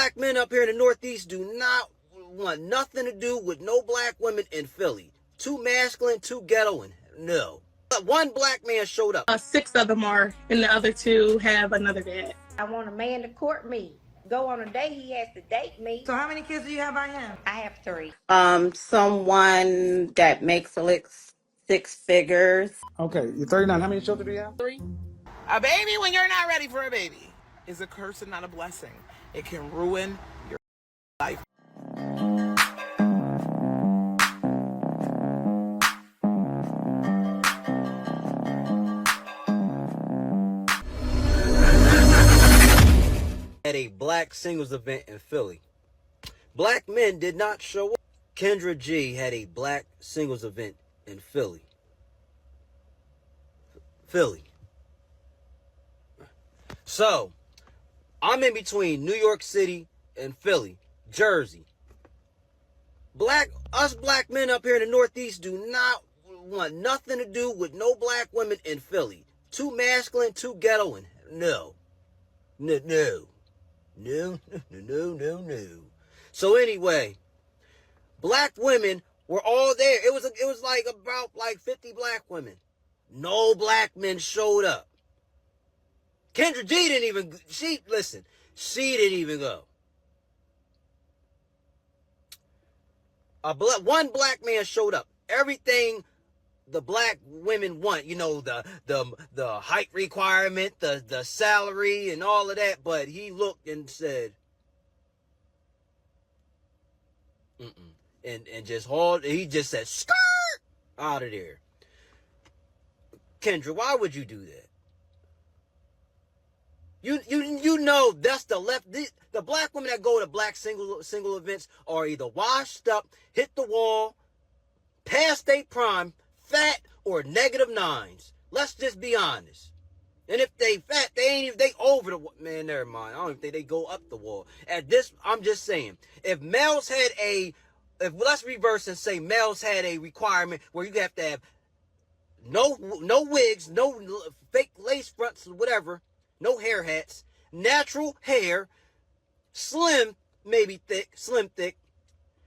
black men up here in the Northeast do not want nothing to do with no black women in Philly. Too masculine, too ghetto, and no. But one black man showed up. 6 of them are, and the other 2 have another dad. I want a man to court me. Go on a date, he has to date me. So how many kids do you have by him? I have 3. Someone that makes like 6 figures. Okay, you're 39. How many children do you have? 3. A baby when you're not ready for a baby is a curse and not a blessing. It can ruin your life. At a black singles event in Philly. Black men did not show up. Kendra G had a black singles event in Philly. So, I'm in between New York City and Philly, Jersey. Us black men up here in the Northeast do not want nothing to do with no black women in Philly. Too masculine, too ghetto, and no. So anyway, black women were all there. It was like about 50 black women. No black men showed up. Kendra G didn't even, she didn't even go. One black man showed up. Everything the black women want, the height requirement, the salary and all of that, but he looked and said, and he just said, skirt, out of there. Kendra, why would you do that? You know that's the left. The black women that go to black single events are either washed up, hit the wall, past their prime, fat, or -9s. Let's just be honest. And if they fat, they over the man. Never mind. I don't even think they go up the wall. At this, I'm just saying, if let's reverse and say males had a requirement where you have to have no wigs, no fake lace fronts, whatever. No hair hats, natural hair, slim, maybe thick,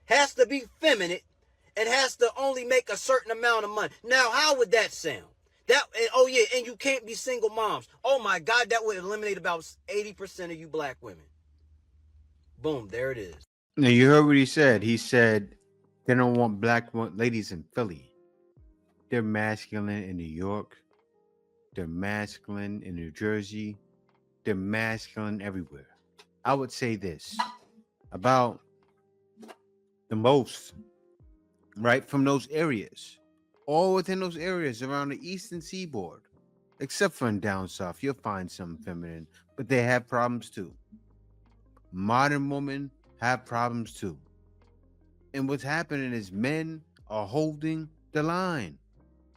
has to be feminine, and has to only make a certain amount of money. Now, how would that sound? And you can't be single moms. Oh my God, that would eliminate about 80% of you black women. Boom, there it is. Now, you heard what he said. He said they don't want black ladies in Philly. They're masculine in New York. They're masculine in New Jersey. They're masculine everywhere. I would say this about the most, right, from those areas, all within those areas around the eastern seaboard, except for in down south, you'll find some feminine, but they have problems too. Modern women have problems too. And what's happening is men are holding the line,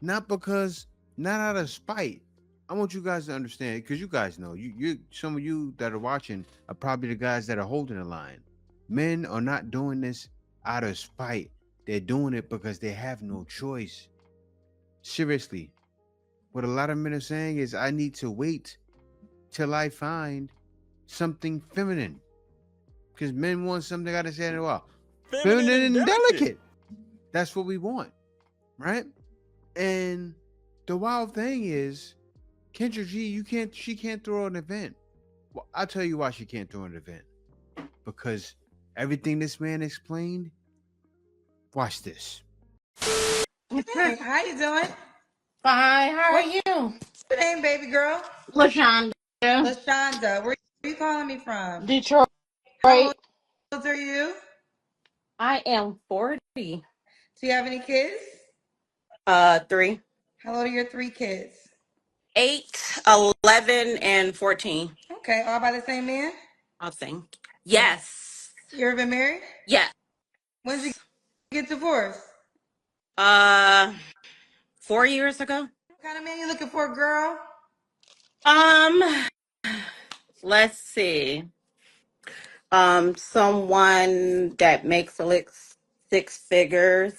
not out of spite. I want you guys to understand, because you guys know, you some of you that are watching are probably the guys that are holding the line. Men are not doing this out of spite. They're doing it because they have no choice. Seriously, what a lot of men are saying is, I need to wait till I find something feminine. Because men want something, I gotta say it in a while. Feminine and delicate. That's what we want, right? And the wild thing is, Kendra G, she can't throw an event. Well, I'll tell you why she can't throw an event. Because everything this man explained, watch this. Hey, how you doing? Fine. How are you? What's your name, baby girl? LaShonda. LaShonda. Where are you calling me from? Detroit. How old are you? I am 40. Do you have any kids? 3. How old are your 3 kids? 8, 11, and 14. Okay, all by the same man? I'll think. Yes. You ever been married? Yes. When did you get divorced? 4 years ago. What kind of man you looking for, girl? Let's see. Someone that makes like 6 figures.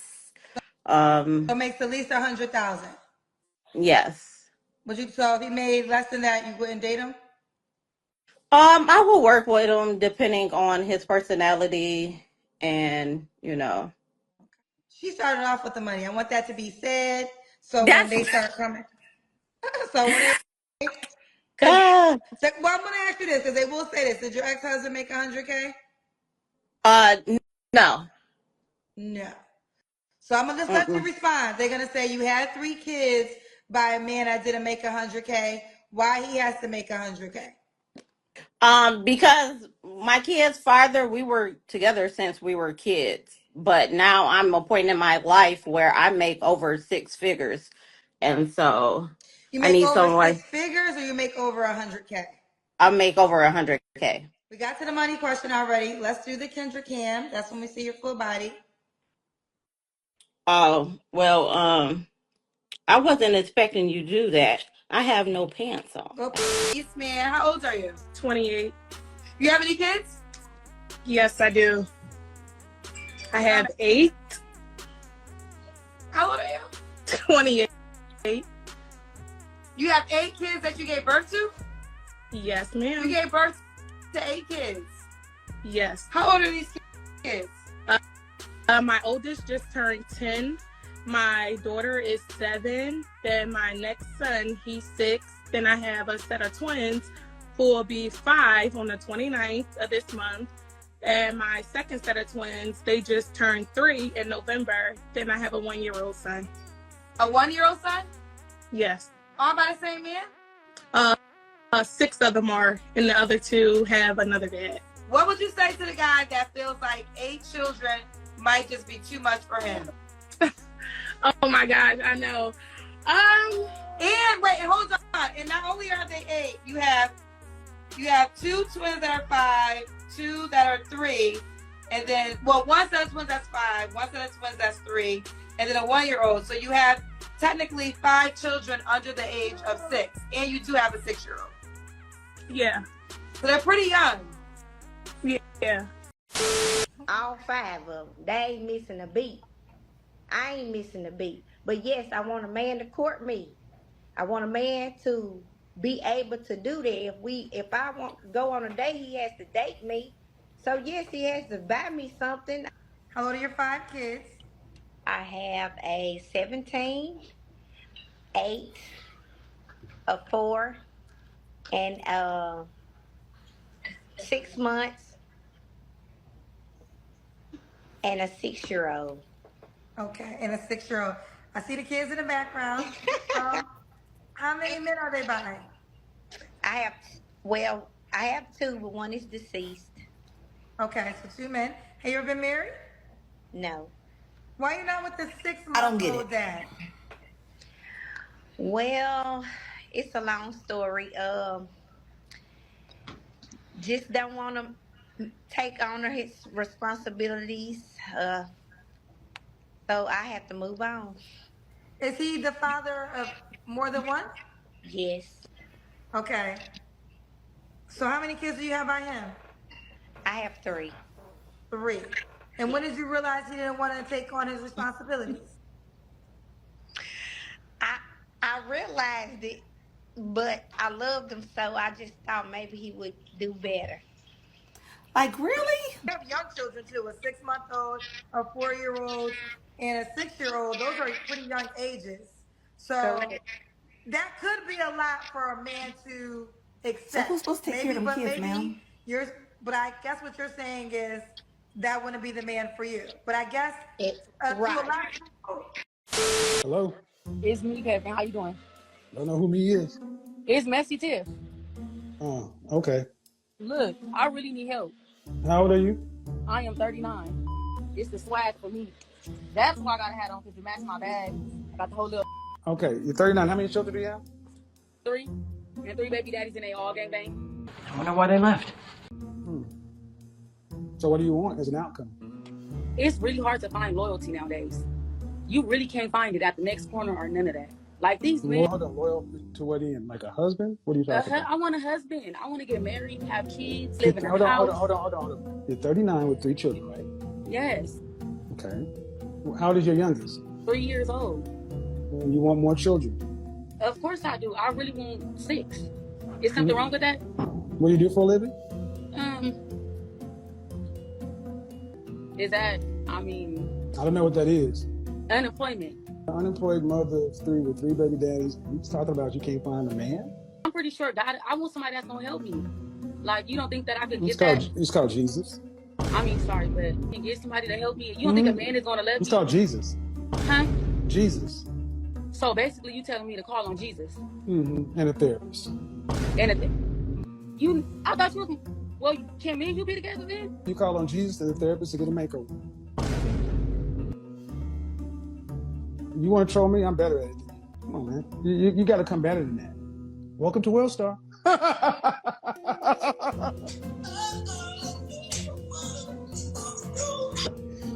So makes at least 100,000. Yes. So if he made less than that, you wouldn't date him? I will work with him depending on his personality and, She started off with the money. I want that to be said. So when That's they start coming, so when they, because, uh, well, I'm going to ask you this because they will say this. Did your ex-husband make 100K? uh no. No. So I'm going to just let you Mm-mm. respond. They're going to say you had 3 kids by a man that didn't make 100K. Why he has to make 100K? Because my kid's father, we were together since we were kids, but now I'm a point in my life where I make over 6 figures, and so You I make need over 6 someone. figures or you make over 100K? I make over 100K. We got to the money question already. Let's do the Kendra Cam. That's when we see your full body. Oh well, I wasn't expecting you to do that. I have no pants on. Go, peace, man. How old are you? 28. You have any kids? Yes, I do. I have 8. How old are you? 28. You have 8 kids that you gave birth to? Yes, You ma'am. gave birth to 8 kids. Yes. How old are these kids? My oldest just turned 10. My daughter is 7. Then my next son, he's 6. Then I have a set of twins who will be 5 on the 29th of this month. And my second set of twins, they just turned 3 in November. Then I have a 1-year-old son. A 1-year-old son? Yes. All by the same man? 6 of them are, and the other 2 have another dad. What would you say to the guy that feels like 8 children might just be too much for him? Oh my gosh, I know. And wait, hold on. And not only are they 8, you have 2 twins that are 5, 2 that are 3, and then one set of twins that's 5, one set of twins that's 3, and then a 1-year-old. So you have technically 5 children under the age of 6, and you do have a 6-year-old. Yeah. So they're pretty young. Yeah. All 5 of them. They ain't missing a beat. I ain't missing a beat. But yes, I want a man to court me. I want a man to be able to do that. If I want to go on a date, he has to date me. So yes, he has to buy me something. How old are your 5 kids? I have a 17, 8, a 4, and 6 months, and a 6-year-old. Okay, and a 6-year-old. I see the kids in the background. How many men are they by? I have 2, but one is deceased. Okay, so 2 men. Have you ever been married? No. Why are you not with the 6-month-old dad? Well, it's a long story. Just don't want to take on his responsibilities. So I have to move on. Is he the father of more than one? Yes, Okay. So how many kids do you have by him? I have 3. 3. And when did you realize he didn't want to take on his responsibilities? I realized it, but I loved him, so I just thought maybe he would do better. Like, really? You have young children too, a 6-month-old, a 4-year-old, and a 6-year-old. Those are pretty young ages. So Correct. that could be a lot for a man to accept. So who's supposed to take care of them kids, ma'am? But I guess what you're saying is that wouldn't be the man for you. But I guess to a Right. lot of people, Hello? It's me, Kevin. How you doing? Don't know who me is. It's Messy Tiff. Oh, okay. Look, I really need help. How old are you? I am 39. It's the swag for me. That's why I got a hat on, because it matches my bag. I got the whole little Okay, you're 39. How many children do you have? 3 and 3 baby daddies, and they all gang bang. I wonder why they left. So what do you want as an outcome? It's really hard to find loyalty nowadays. You really can't find it at the next corner or none of that. Like these men. Hold on, loyal to what end? Like a husband? What are you talking about? I want a husband. I want to get married, have kids, live in a house. Hold on. You're 39 with 3 children, right? Yes. Okay. How old is your youngest? 3 years old. And you want more children? Of course I do. I really want 6. Is something wrong with that? What do you do for a living? Is that, I mean, I don't know what that is. unemployment. An unemployed mother of three with three baby daddies. And he's talking about you can't find a man. I'm pretty sure God, I want somebody that's gonna help me. Like, you don't think that I could It's get that? called Jesus. I mean, sorry, but you can get somebody to help me. You don't think a man is gonna love It's me? called Jesus. Huh? Jesus. So basically, you telling me to call on Jesus And a therapist. and I thought you was. Well, can me and you be together then? You call on Jesus and the therapist to get a makeover. You want to troll me? I'm better at it than you. Come on, man. You got to come better than that. Welcome to Wellstar.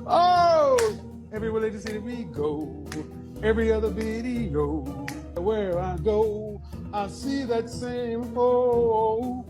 Oh, everywhere they see me go. Every other video. Where I go, I see that same hole.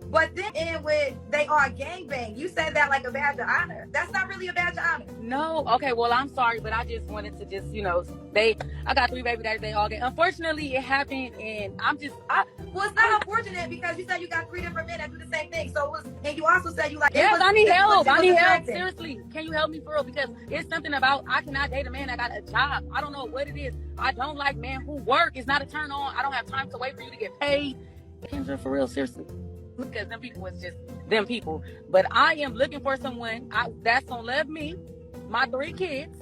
But then with they are gangbang, you say that like a badge of honor. That's not really a badge of honor. No. Okay. Well, I'm sorry, but I just wanted to just, I got 3 baby daddies. They all get. Unfortunately, it happened, and Well, it's not unfortunate because you said you got 3 different men that do the same thing. So it was, and you also said you like. Yes, I need help. I need help. attractive. Seriously, can you help me for real? Because it's something about I cannot date a man that got a job. I don't know what it is. I don't like men who work. It's not a turn on. I don't have time to wait for you to get paid. Kendra, for real, seriously. Because them people was just them people. But I am looking for someone that's gonna love me, my 3 kids,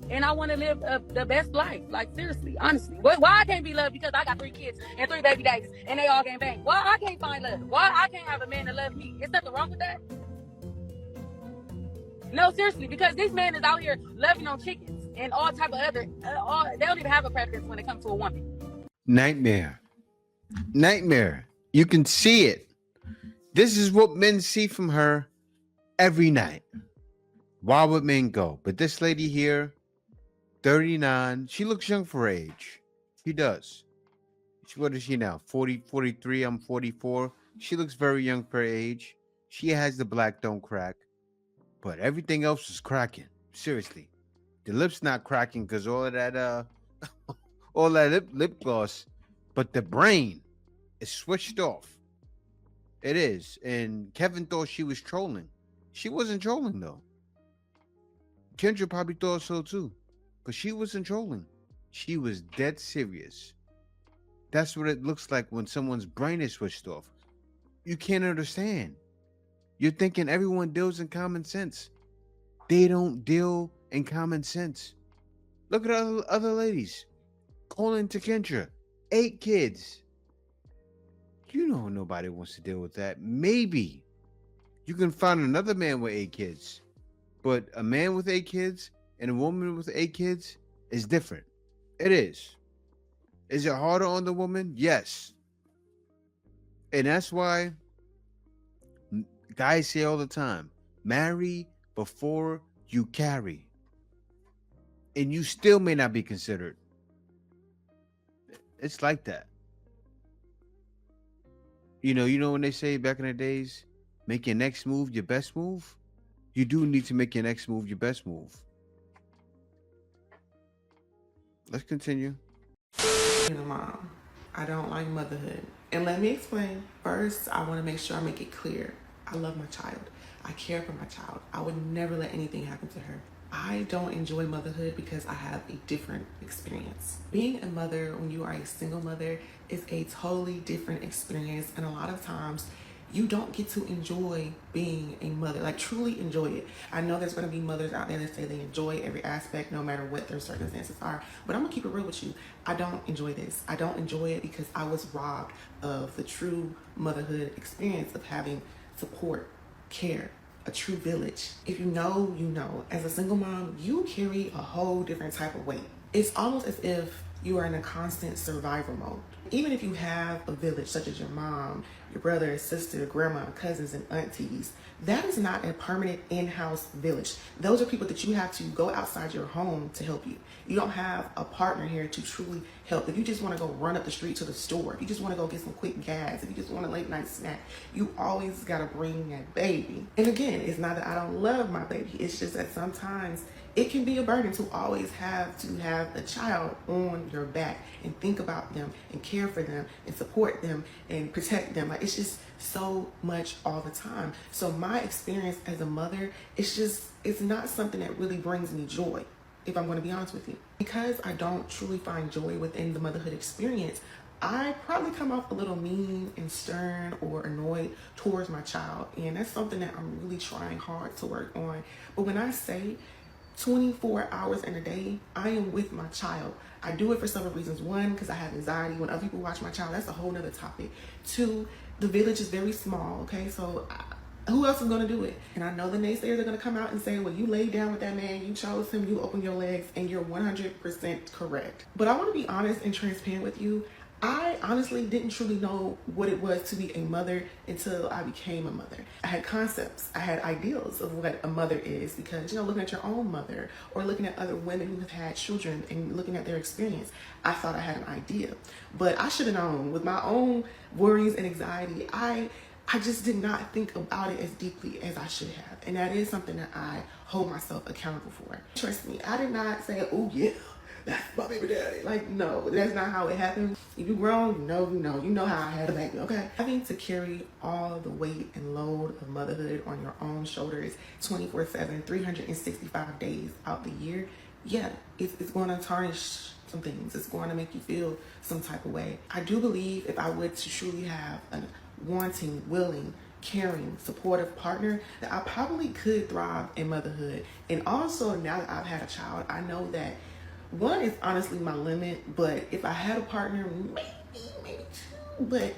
and I want to live the best life. Like, seriously, honestly. Why I can't be loved because I got 3 kids and 3 baby daddies and they all gang bang? Why I can't find love? Why I can't have a man to love me? Is nothing wrong with that? No, seriously, because this man is out here loving on chickens and all type of other. They don't even have a preference when it comes to a woman. Nightmare. You can see it. This is what men see from her every night. Why would men go? But this lady here, 39, she looks young for her age. She does. What is she now? 40, 43, I'm 44. She looks very young for her age. She has the black don't crack. But everything else is cracking. Seriously. The lip's not cracking because all of that all that lip gloss. But the brain is switched off. It is. And Kevin thought she was trolling. She wasn't trolling, though. Kendra probably thought so, too. Because she wasn't trolling. She was dead serious. That's what it looks like when someone's brain is switched off. You can't understand. You're thinking everyone deals in common sense. They don't deal in common sense. Look at other ladies. Calling to Kendra. 8 kids. You know nobody wants to deal with that. Maybe you can find another man with 8 kids, but a man with 8 kids and a woman with 8 kids is different. It is. Is it harder on the woman? Yes. And that's why guys say all the time, marry before you carry. And you still may not be considered. It's like that. You know when they say back in the days, make your next move your best move? You do need to make your next move your best move. Let's continue. Mom, I don't like motherhood. And let me explain. First, I want to make sure I make it clear. I love my child. I care for my child. I would never let anything happen to her. I don't enjoy motherhood because I have a different experience. Being a mother when you are a single mother is a totally different experience, and a lot of times you don't get to enjoy being a mother, like truly enjoy it. I know there's going to be mothers out there that say they enjoy every aspect no matter what their circumstances are, but I'm going to keep it real with you. I don't enjoy this. I don't enjoy it because I was robbed of the true motherhood experience of having support, care, a true village. If you know, you know. As a single mom, you carry a whole different type of weight. It's almost as if you are in a constant survival mode. Even if you have a village such as your mom, your brother, sister, grandma, cousins, and aunties, that is not a permanent in-house village. Those are people that you have to go outside your home to help you. You don't have a partner here to truly help. If you just want to go run up the street to the store, if you just want to go get some quick gas, if you just want a late night snack, you always got to bring that baby. And again, it's not that I don't love my baby. It's just that sometimes it can be a burden to always have a child on your back and think about them and care care for them and support them and protect them. Like, it's just so much all the time. So my experience as a mother, it's not something that really brings me joy, if I'm going to be honest with you. Because I don't truly find joy within the motherhood experience, I probably come off a little mean and stern or annoyed towards my child. And that's something that I'm really trying hard to work on. But when I say 24 hours in a day, I am with my child. I do it for several reasons. One, because I have anxiety. When other people watch my child, that's a whole nother topic. Two, the village is very small, okay? So who else is going to do it? And I know the naysayers are going to come out and say, well, you laid down with that man, you chose him, you opened your legs, and you're 100% correct. But I want to be honest and transparent with you. I honestly didn't truly know what it was to be a mother until I became a mother. I had concepts, I had ideals of what a mother is because, looking at your own mother or looking at other women who have had children and looking at their experience, I thought I had an idea. But I should have known with my own worries and anxiety, I just did not think about it as deeply as I should have. And that is something that I hold myself accountable for. Trust me, I did not say, oh yeah, that's my baby daddy. Like, no, that's not how it happened. If you grown, you know how I had a baby, okay? Having to carry all the weight and load of motherhood on your own shoulders 24/7, 365 days out the year, yeah, it's going to tarnish some things. It's going to make you feel some type of way. I do believe if I were to truly have a wanting, willing, caring, supportive partner, that I probably could thrive in motherhood. And also, now that I've had a child, I know that one is honestly my limit, but if I had a partner, maybe two. But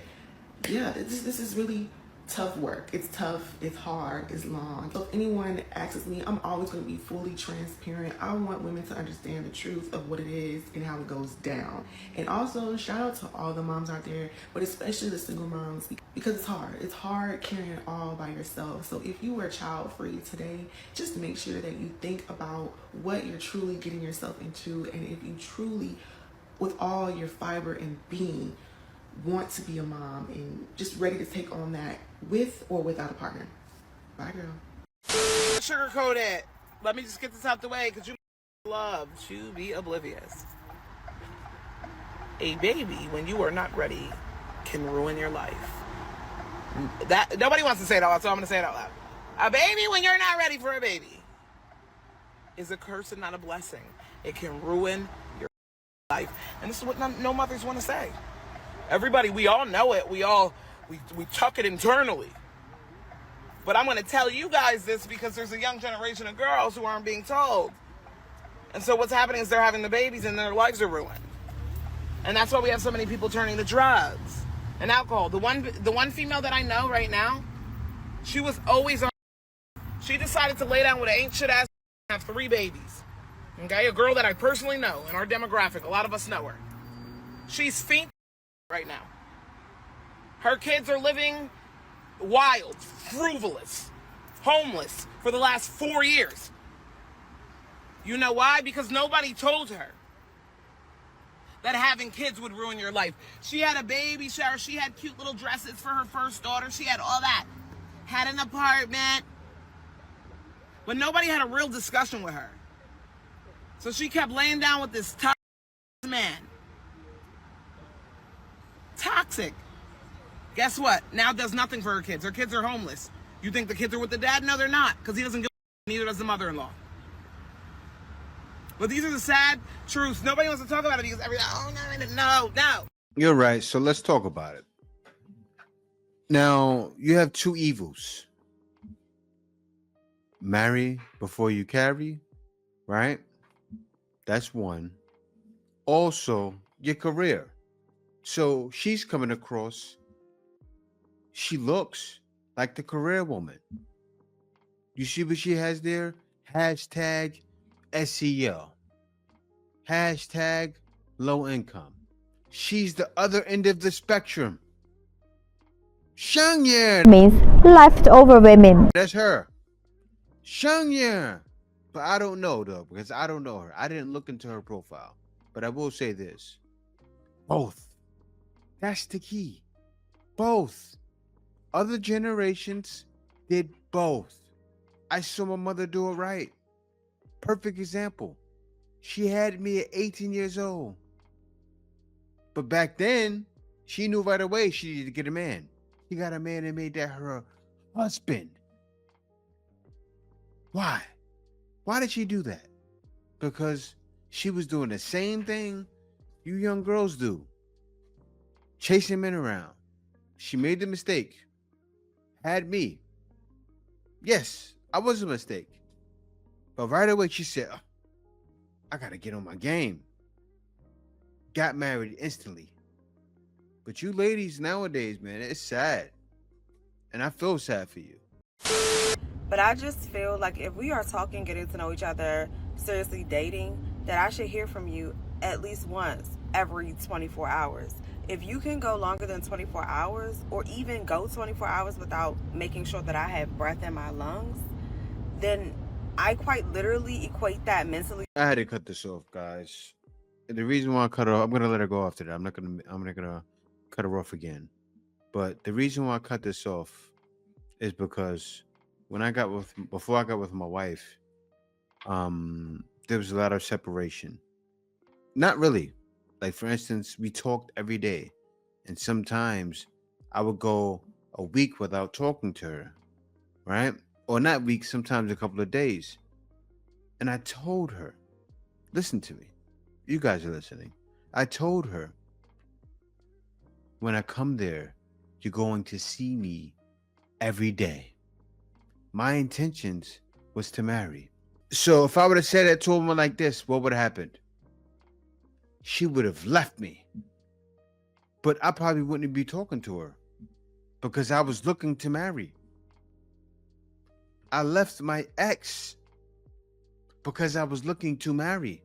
yeah, this is really tough work. It's tough, it's hard, it's long. So if anyone asks me, I'm always going to be fully transparent. I want women to understand the truth of what it is and how it goes down. And also, shout out to all the moms out there, but especially the single moms, because it's hard. It's hard carrying it all by yourself. So if you were child free today, just make sure that you think about what you're truly getting yourself into, and if you truly, with all your fiber and being, want to be a mom and just ready to take on that with or without a partner. Bye, girl. Sugarcoat it. Let me just get this out the way because you love to be oblivious. A baby, when you are not ready, can ruin your life. That nobody wants to say it out loud, so I'm going to say it out loud. A baby, when you're not ready for a baby, is a curse and not a blessing. It can ruin your life. And this is what no mothers want to say. Everybody, we all know it. We tuck it internally. But I'm going to tell you guys this because there's a young generation of girls who aren't being told. And so what's happening is they're having the babies and their lives are ruined. And that's why we have so many people turning to drugs and alcohol. The one female that I know right now, she was always on. She decided to lay down with an ain't shit ass and have 3 babies. Okay, a girl that I personally know in our demographic. A lot of us know her. She's faint right now. Her kids are living wild, frivolous, homeless for the last 4 years. You know why? Because nobody told her that having kids would ruin your life. She had a baby shower. She had cute little dresses for her first daughter. She had all that. Had an apartment. But nobody had a real discussion with her. So she kept laying down with this toxic man. Toxic. Guess what? Now does nothing for her kids. Her kids are homeless. You think the kids are with the dad? No, they're not. Because he doesn't give a neither does the mother-in-law. But these are the sad truths. Nobody wants to talk about it because no. You're right. So let's talk about it. Now, you have 2 evils. Marry before you carry, right? That's one. Also, your career. So she's coming across, she looks like the career woman. You see what she has there? Hashtag SEL. Hashtag low income. She's the other end of the spectrum. Shangyan means leftover women. That's her. Shangyan. But I don't know though, because I don't know her. I didn't look into her profile. But I will say this. Both. That's the key. Both. Other generations did both. I saw my mother do it right. Perfect example. She had me at 18 years old. But back then, she knew right away she needed to get a man. She got a man and made that her husband. Why? Why did she do that? Because she was doing the same thing you young girls do. Chasing men around. She made the mistake. Had me. Yes, I was a mistake. But right away she said, oh, I gotta get on my game. Got married instantly. But you ladies nowadays, man, it's sad. And I feel sad for you. But I just feel like if we are talking, getting to know each other, seriously dating, that I should hear from you at least once every 24 hours. If you can go longer than 24 hours or even go 24 hours without making sure that I have breath in my lungs, then I quite literally equate that mentally. I had to cut this off, guys. And the reason why I cut her off, I'm gonna let her go after that. I'm not gonna cut her off again. But the reason why I cut this off is because before I got with my wife, there was a lot of separation. Not really. Like, for instance, we talked every day, and sometimes I would go a week without talking to her, right? Or not weeks, sometimes a couple of days. And I told her, listen to me. You guys are listening. I told her, when I come there, you're going to see me every day. My intentions was to marry. So if I would have said that to a woman like this, what would have happened? She would have left me. But I probably wouldn't be talking to her because I was looking to marry. I left my ex because I was looking to marry.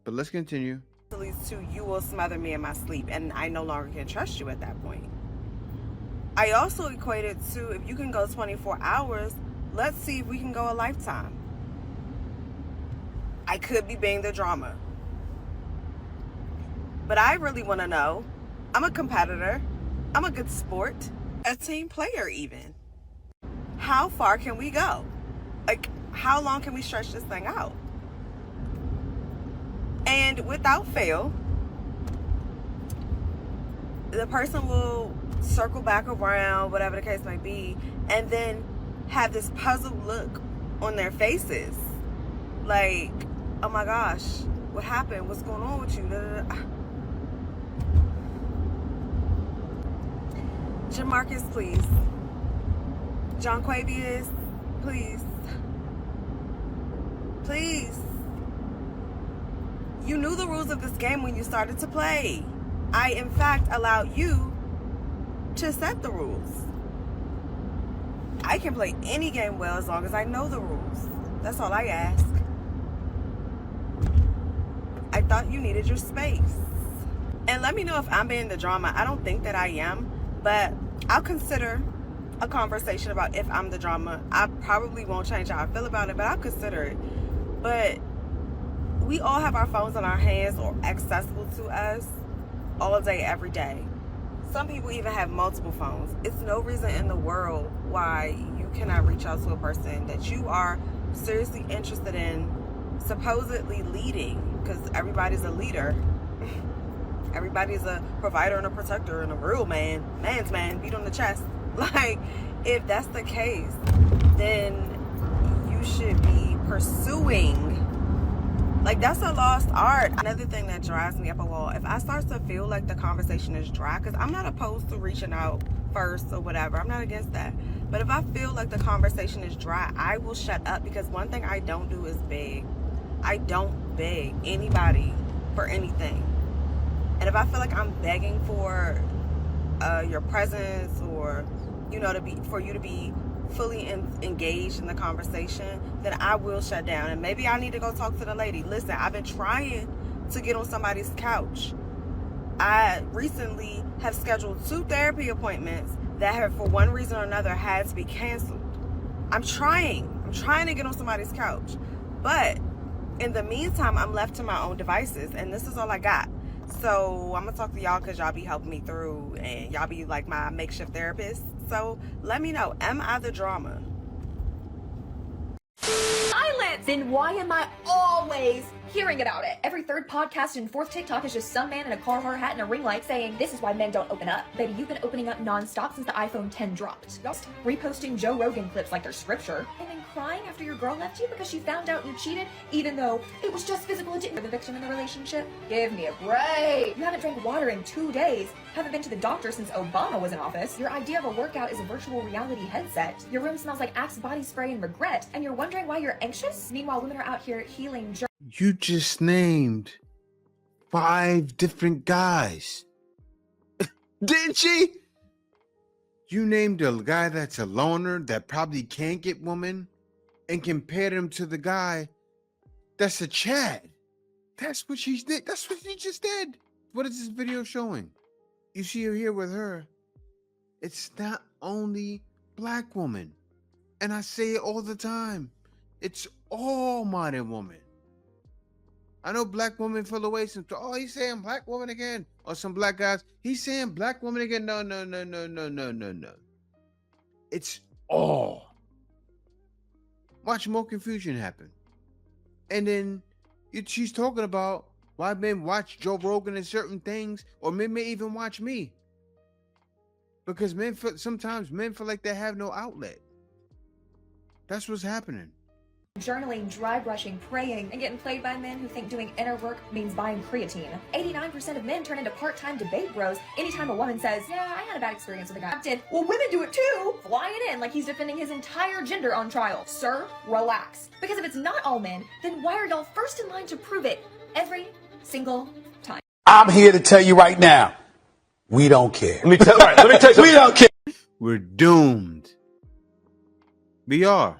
But let's continue. To you will smother me in my sleep, and I no longer can trust you at that point. I also equate it to, if you can go 24 hours, let's see if we can go a lifetime. I could be being the drama. But I really want to know, I'm a competitor, I'm a good sport, a team player even. How far can we go? Like, how long can we stretch this thing out? And without fail, the person will circle back around, whatever the case may be, and then have this puzzled look on their faces. Like, oh my gosh, what happened? What's going on with you? Jamarcus, please. John Quavius, please. Please. You knew the rules of this game when you started to play. I, in fact, allowed you to set the rules. I can play any game well as long as I know the rules. That's all I ask. I thought you needed your space. And let me know if I'm being the drama. I don't think that I am, but I'll consider a conversation about if I'm the drama. I probably won't change how I feel about it, but I'll consider it. But we all have our phones in our hands or accessible to us all day, every day. Some people even have multiple phones. It's no reason in the world why you cannot reach out to a person that you are seriously interested in supposedly leading, because everybody's a leader. Everybody's a provider and a protector and a real man's man, beat on the chest. Like, if that's the case, then you should be pursuing. Like, that's a lost art. Another thing that drives me up a wall, if I start to feel like the conversation is dry, because I'm not opposed to reaching out first or whatever, I'm not against that. But if I feel like the conversation is dry, I will shut up, because one thing I don't do is beg. I don't beg anybody for anything. And if I feel like I'm begging for your presence, or, you know, for you to be fully engaged in the conversation, then I will shut down. And maybe I need to go talk to the lady. Listen, I've been trying to get on somebody's couch. I recently have scheduled 2 therapy appointments that have, for one reason or another, had to be canceled. I'm trying to get on somebody's couch. But in the meantime, I'm left to my own devices, and this is all I got. So I'm gonna talk to y'all, because y'all be helping me through, and y'all be like my makeshift therapist. So let me know, am I the drama? Silence! Then why am I always hearing about it? Every third podcast and fourth TikTok is just some man in a Carhartt hat and a ring light saying, this is why men don't open up. Baby, you've been opening up nonstop since the iPhone 10 dropped. Just reposting Joe Rogan clips like they're scripture. And then crying after your girl left you because she found out you cheated, even though it was just physical intimacy. You're the victim in the relationship? Give me a break. You haven't drank water in 2 days. Haven't been to the doctor since Obama was in office. Your idea of a workout is a virtual reality headset. Your room smells like Axe body spray and regret. And you're wondering why you're anxious? Meanwhile, women are out here healing. You just named 5 different guys. Didn't she? You named a guy that's a loner that probably can't get women and compared him to the guy that's a Chad. That's what she did. That's what she just did. What is this video showing? You see her here with her. It's not only black women. And I say it all the time. It's all modern women. I know black women feel away some. Oh, he's saying black woman again. Or some black guys. He's saying black woman again. No. It's all. Watch more confusion happen. And then she's talking about why men watch Joe Rogan and certain things, or men may even watch me. Because sometimes men feel like they have no outlet. That's what's happening. Journaling, dry brushing, praying, and getting played by men who think doing inner work means buying creatine. 89% of men turn into part-time debate bros anytime a woman says, yeah, I had a bad experience with a guy. Well, women do it too! Flying in like he's defending his entire gender on trial. Sir, relax. Because if it's not all men, then why are y'all first in line to prove it every single time? I'm here to tell you right now, we don't care. Let me tell you something. We don't care. We're doomed. We are.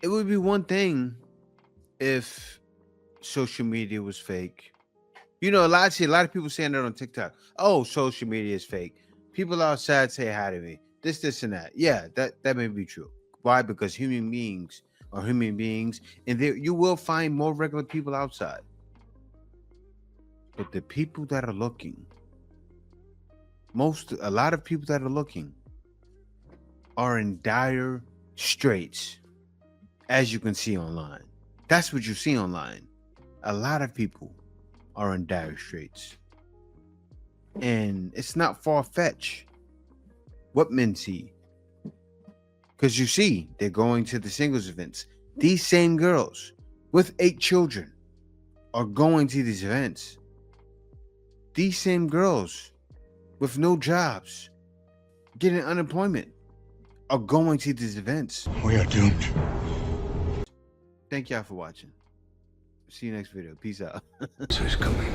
It would be one thing if social media was fake. You know, a lot of people saying that on TikTok. Oh, social media is fake. People outside say hi to me. This, and that. Yeah, that may be true. Why? Because human beings are human beings, and you will find more regular people outside. But the people that are looking, a lot of people that are looking are in dire straits. As you can see online. That's what you see online. A lot of people are in dire straits. And it's not far-fetched what men see. Because you see, they're going to the singles events. These same girls with 8 children are going to these events. These same girls with no jobs, getting unemployment, are going to these events. We are doomed. Thank y'all for watching. See you next video. Peace out. Who's coming?